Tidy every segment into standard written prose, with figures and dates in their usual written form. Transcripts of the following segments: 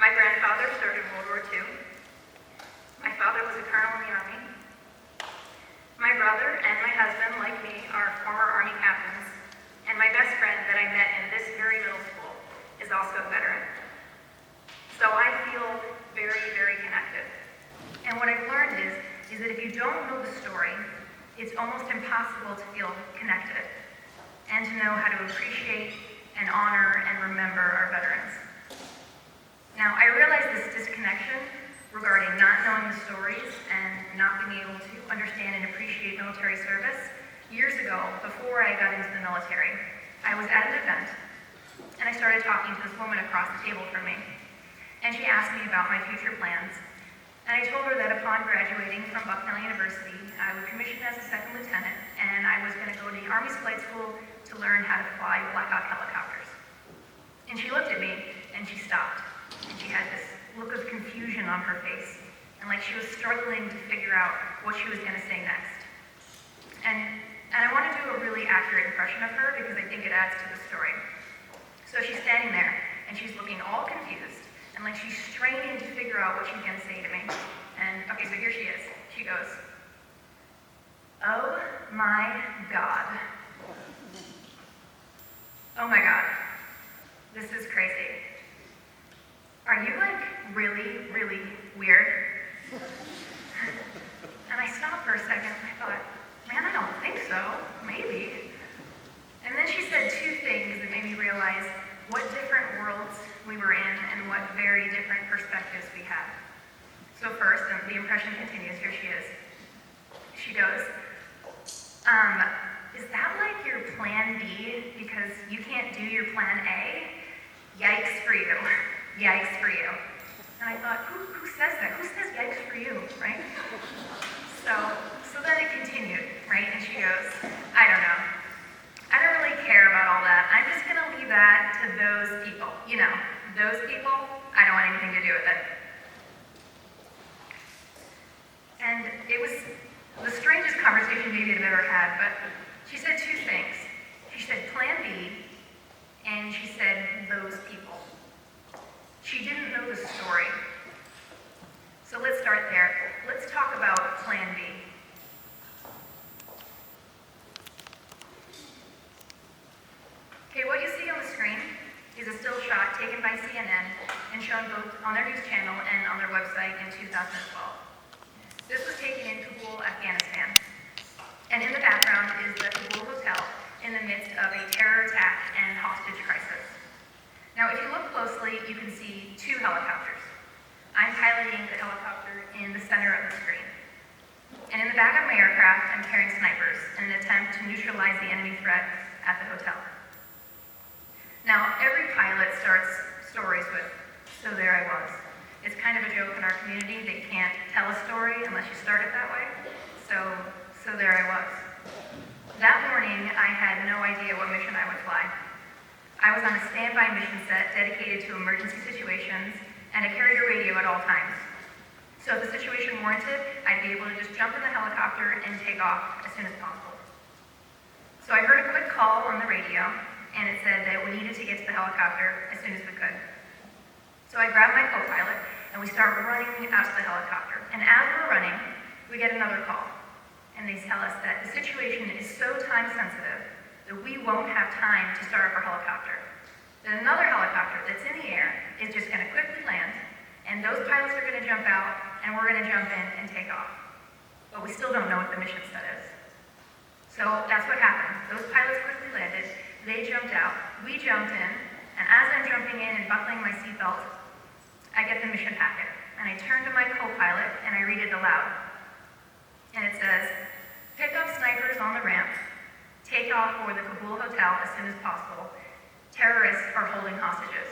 My grandfather served in World War II. My father was a colonel in the Army. My brother and my husband, like me, are former Army captains, and my best friend that I met in this very middle school is also a veteran. So I feel very, very connected. And what I've learned is that if you don't know the story, it's almost impossible to feel connected and to know how to appreciate and honor and remember our veterans. Now, I realize this disconnection regarding not knowing the stories and not being able to understand and appreciate military service years ago, before I got into the military. I was at an event, and I started talking to this woman across the table from me. And she asked me about my future plans. And I told her that upon graduating from Bucknell University, I would commission as a second lieutenant, and I was going to go to the Army's flight school to learn how to fly Black Hawk helicopters. And she looked at me, and she stopped. And she had this look of confusion on her face, and like she was struggling to figure out what she was going to say next. And I want to do a really accurate impression of her because I think it adds to the story. So she's standing there, and she's looking all confused, and like she's straining to figure out what she's going to say to me. And okay, so here she is. She goes, "Oh my God. Oh my God. This is crazy. Are you like really, really weird?" And I stopped for a second and I thought, man, I don't think so. Maybe. And then she said two things that made me realize what different worlds we were in and what very different perspectives we had. So first, and the impression continues, here she is. She goes, "Is that like your plan B because you can't do your plan A? Yikes for you. Yikes for you." And I thought, who says that? Who says yikes for you, right? So then it continued, right? And she goes, "I don't know. I don't really care about all that. I'm just going to leave that to those people. You know, those people, I don't want anything to do with it." And it was the strangest conversation maybe I've ever had, but she said two things. She said plan B, and she said those people. She didn't know the story. So let's start there. Let's talk about plan B. Okay, what you see on the screen is a still shot taken by CNN and shown both on their news channel and on their website in 2012. This was taken in Kabul, Afghanistan. And in the background is the Kabul Hotel in the midst of a terror attack and hostage crisis. Now, if you look closely, you can see two helicopters. I'm piloting the helicopter in the center of the screen. And in the back of my aircraft, I'm carrying snipers in an attempt to neutralize the enemy threat at the hotel. Now, every pilot starts stories with, "So there I was." It's kind of a joke in our community that you can't tell a story unless you start it that way. So there I was. That morning, I had no idea what mission I would fly. I was on a standby mission set dedicated to emergency situations, and I carried a radio at all times. So if the situation warranted, I'd be able to just jump in the helicopter and take off as soon as possible. So I heard a quick call on the radio, and it said that we needed to get to the helicopter as soon as we could. So I grabbed my co-pilot, and we start running out to the helicopter. And as we're running, we get another call. And they tell us that the situation is so time sensitive that we won't have time to start up our helicopter. Then another helicopter that's in the air is just going to quickly land, and those pilots are going to jump out, and we're going to jump in and take off. But we still don't know what the mission set is. So that's what happened. Those pilots quickly landed, they jumped out, we jumped in, and as I'm jumping in and buckling my seatbelt, I get the mission packet. And I turn to my co-pilot and I read it aloud. And it says, "Pick up snipers on the ramp. Take off for the Kabul Hotel as soon as possible. Terrorists are holding hostages."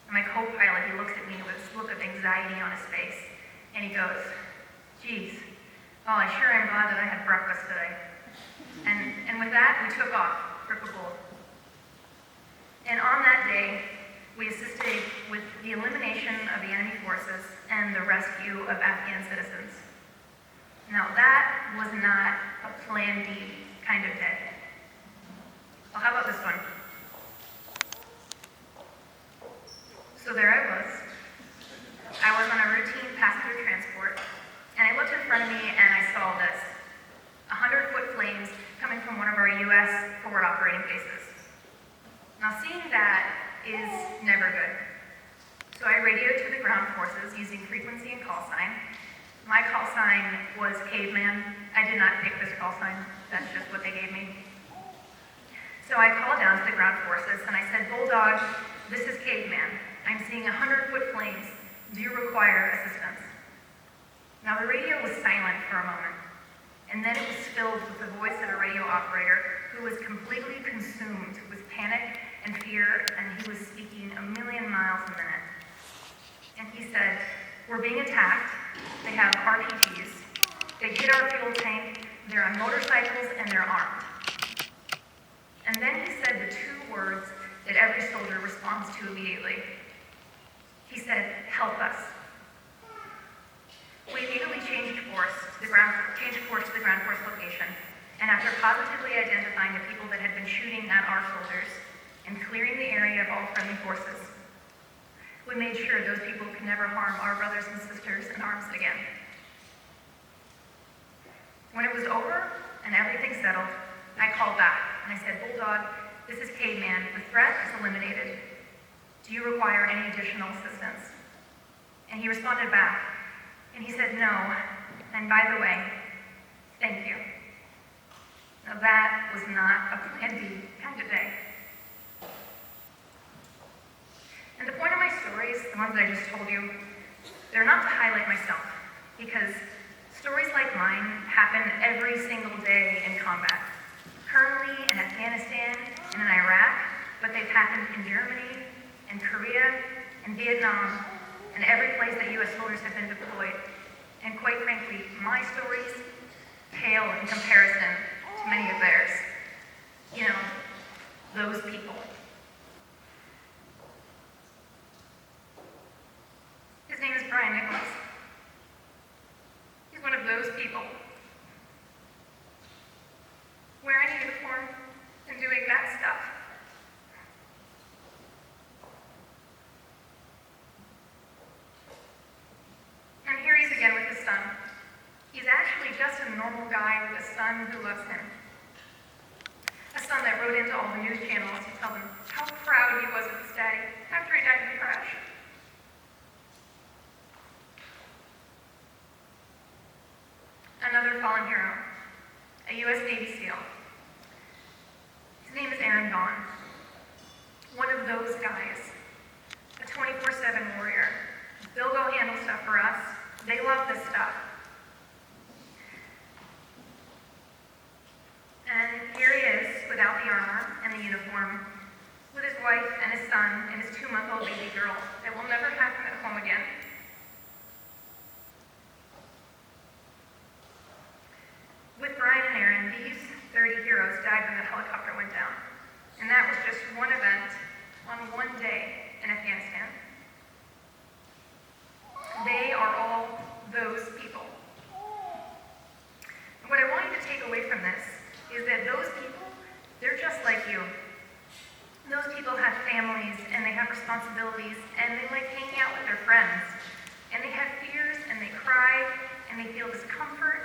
And my co-pilot, he looks at me with this look of anxiety on his face. And he goes, "Geez, well, I sure am glad that I had breakfast today." And with that, we took off for Kabul. And on that day, we assisted with the elimination of the enemy forces and the rescue of Afghan citizens. Now that was not a plan B kind of day. Well, how about this one? So there I was, U.S. forward operating bases. Now, seeing that is never good. So I radioed to the ground forces using frequency and call sign. My call sign was caveman. I did not pick this call sign. That's just what they gave me. So I called down to the ground forces and I said, Bulldog, this is caveman. I'm seeing 100-foot flames. Do you require assistance? Now the radio was silent for a moment, and then it was filled with the voice of a radio operator who was completely consumed with panic and fear, and he was speaking a million miles a minute. And he said, we're being attacked, they have RPGs, they hit our fuel tank, they're on motorcycles, and they're armed. And then he said the two words that every soldier responds to immediately. He said, help us. We immediately changed course to the ground force location, and after positively identifying the people that had been shooting at our soldiers and clearing the area of all friendly forces, we made sure those people could never harm our brothers and sisters in arms again. When it was over and everything settled, I called back and I said, Bulldog, this is Caveman. The threat is eliminated. Do you require any additional assistance? And he responded back, and he said, no, and by the way, thank you. Now that was not a plan B kind of day. And the point of my stories, the ones that I just told you, they're not to highlight myself, because stories like mine happen every single day in combat. Currently in Afghanistan and in Iraq, but they've happened in Germany, in Korea, in Vietnam, and every place that U.S. soldiers have been deployed. And quite frankly, my stories pale in comparison to many of theirs. You know, those people. His name is Brian Nicholas. He's one of those people. Wearing a uniform and doing that stuff. And here he's again with his son. He's actually just a normal guy with a son who loves him. A son that wrote into all the news channels to tell them how proud he was of his daddy after he died in the crash. Another fallen hero, a U.S. Navy SEAL. His name is Aaron Vaughn. One of those guys, a 24/7 warrior. They'll go handle stuff for us. They love this stuff. And here he is, without the armor and the uniform, with his wife and his son and his 2-month-old baby girl that will never have him at home again. With Brian and Aaron, these 30 heroes died when the helicopter went down. And that was just one event on one day in Afghanistan. They are all those people. And what I want you to take away from this is that those people, they're just like you. Those people have families and they have responsibilities and they like hanging out with their friends. And they have fears and they cry and they feel discomfort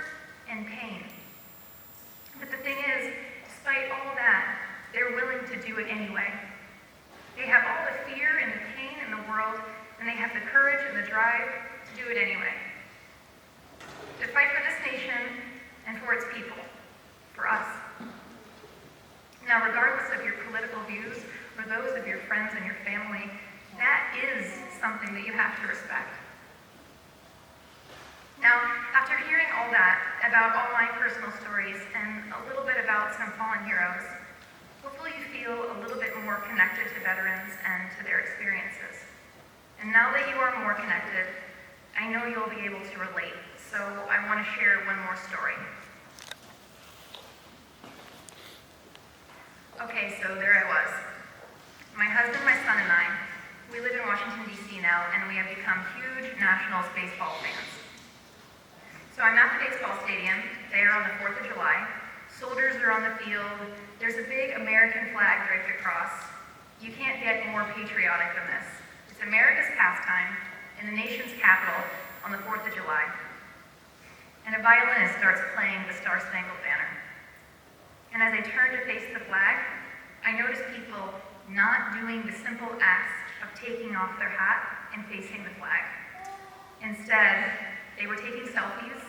and pain. But the thing is, despite all that, they're willing to do it anyway. They have all the fear and the pain in the world, and they have the courage and the drive to do it anyway. To fight for this nation and for its people, for us. Now, regardless of your political views or those of your friends and your family, that is something that you have to respect. Now, after hearing all that about all my personal stories and a little bit about some fallen heroes, hopefully you feel a little bit more connected to veterans and to their experiences. And now that you are more connected, I know you'll be able to relate, so I want to share one more story. Okay, so there I was. My husband, my son, and I, we live in Washington, D.C. now, and we have become huge Nationals baseball fans. So I'm at the baseball stadium there on the 4th of July. Soldiers are on the field. There's a big American flag draped across. You can't get more patriotic than this. It's America's pastime in the nation's capital on the 4th of July. And a violinist starts playing the Star-Spangled Banner. And as I turned to face the flag, I noticed people not doing the simple act of taking off their hat and facing the flag. Instead, they were taking selfies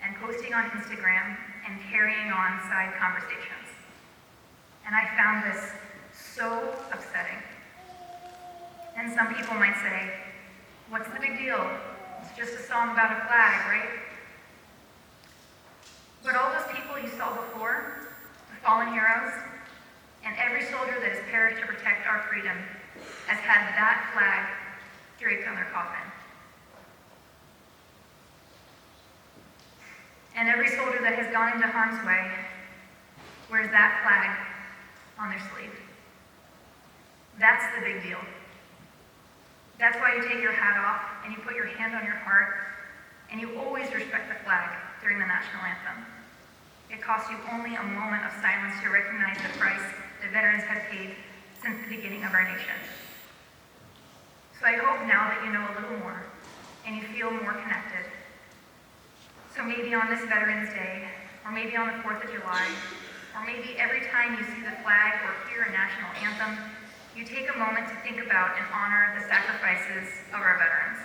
and posting on Instagram and carrying on side conversations. And I found this so upsetting. And some people might say, what's the big deal? It's just a song about a flag, right? But all those people you saw before, the fallen heroes, and every soldier that has perished to protect our freedom has had that flag draped on their coffin. And every soldier that has gone into harm's way wears that flag on their sleeve. That's the big deal. That's why you take your hat off and you put your hand on your heart and you always respect the flag during the national anthem. It costs you only a moment of silence to recognize the price that veterans have paid since the beginning of our nation. So I hope now that you know a little more and you feel more connected. So maybe on this Veterans Day, or maybe on the 4th of July, or maybe every time you see the flag or hear a national anthem, you take a moment to think about and honor the sacrifices of our veterans.